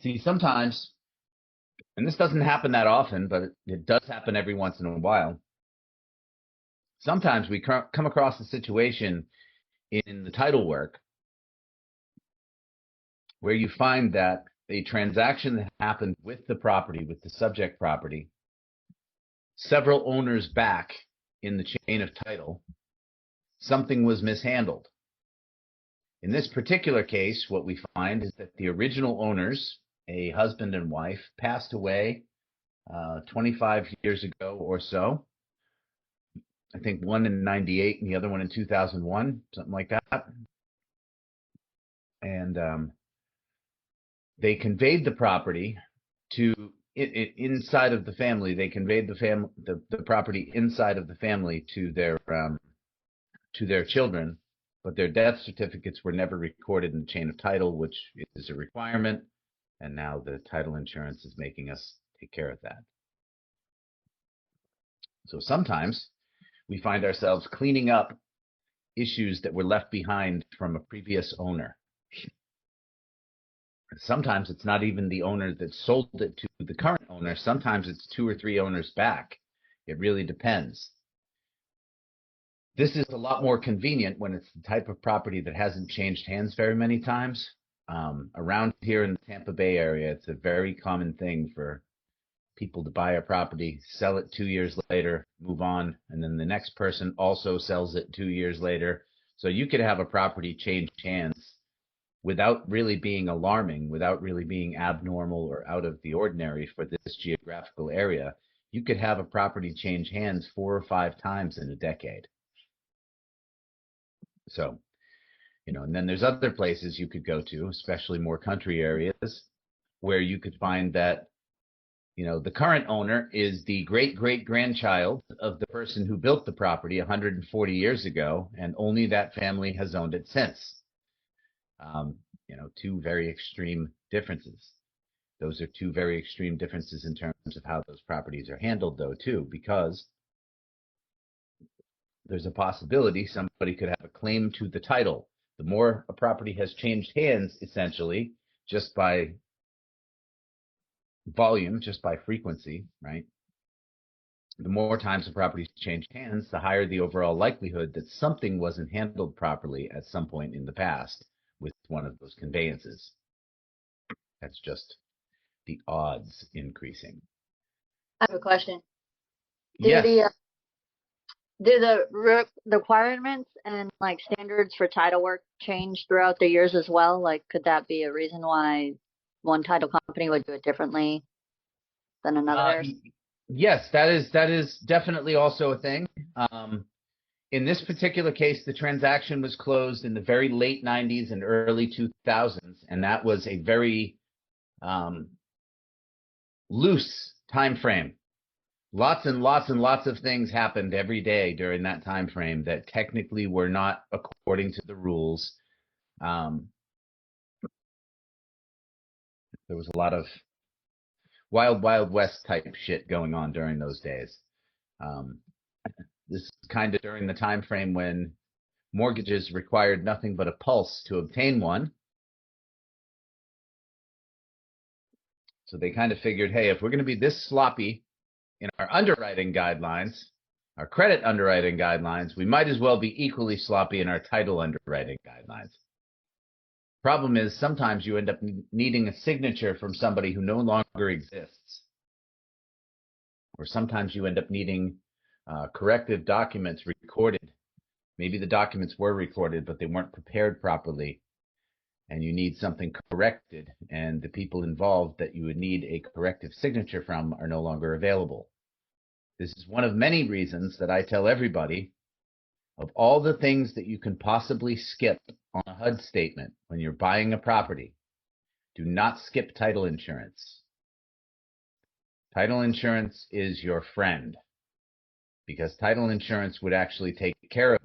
See, sometimes, and this doesn't happen that often, but it does happen every once in a while. Sometimes we come across a situation in the title work where you find that a transaction that happened with the property, with the subject property, several owners back in the chain of title, something was mishandled. In this particular case, what we find is that the original owners, a husband and wife, passed away 25 years ago or so. I think one in 98 and the other one in 2001, something like that. And they conveyed the property to inside of the family. They conveyed the property inside of the family to their children, but their death certificates were never recorded in the chain of title, which is a requirement. And now the title insurance is making us take care of that. So sometimes we find ourselves cleaning up issues that were left behind from a previous owner. Sometimes it's not even the owner that sold it to the current owner. Sometimes it's 2 or 3 owners back. It really depends. This is a lot more convenient when it's the type of property that hasn't changed hands very many times. Around here in the Tampa Bay area, it's a very common thing for people to buy a property, sell it 2 years later, move on, and then the next person also sells it 2 years later. So you could have a property change hands without really being alarming, without really being abnormal or out of the ordinary for this geographical area. You could have a property change hands 4 or 5 times in a decade. So, and then there's other places you could go to, especially more country areas, where you could find that, the current owner is the great-great-grandchild of the person who built the property 140 years ago, and only that family has owned it since. 2 very extreme differences. Those are 2 very extreme differences in terms of how those properties are handled, though, too, because there's a possibility somebody could have a claim to the title. The more a property has changed hands, essentially, just by volume, just by frequency, right? The more times a property's changed hands, the higher the overall likelihood that something wasn't handled properly at some point in the past with one of those conveyances. That's just the odds increasing. I have a question. Yes. Do the requirements and standards for title work change throughout the years as well? Like, could that be a reason why one title company would do it differently than another? Yes, that is definitely also a thing. In this particular case, the transaction was closed in the very late 90s and early 2000s, and that was a very loose time frame. Lots and lots and lots of things happened every day during that time frame that technically were not according to the rules. There was a lot of Wild West type shit going on during those days. This is kind of during the time frame when mortgages required nothing but a pulse to obtain one. So they kind of figured, hey, if we're going to be this sloppy in our underwriting guidelines, our credit underwriting guidelines, we might as well be equally sloppy in our title underwriting guidelines. Problem is, sometimes you end up needing a signature from somebody who no longer exists. Or sometimes you end up needing corrective documents recorded. Maybe the documents were recorded, but they weren't prepared properly. And you need something corrected, and the people involved that you would need a corrective signature from are no longer available. This is one of many reasons that I tell everybody, of all the things that you can possibly skip on a HUD statement when you're buying a property, do not skip title insurance. Title insurance is your friend, because title insurance would actually take care of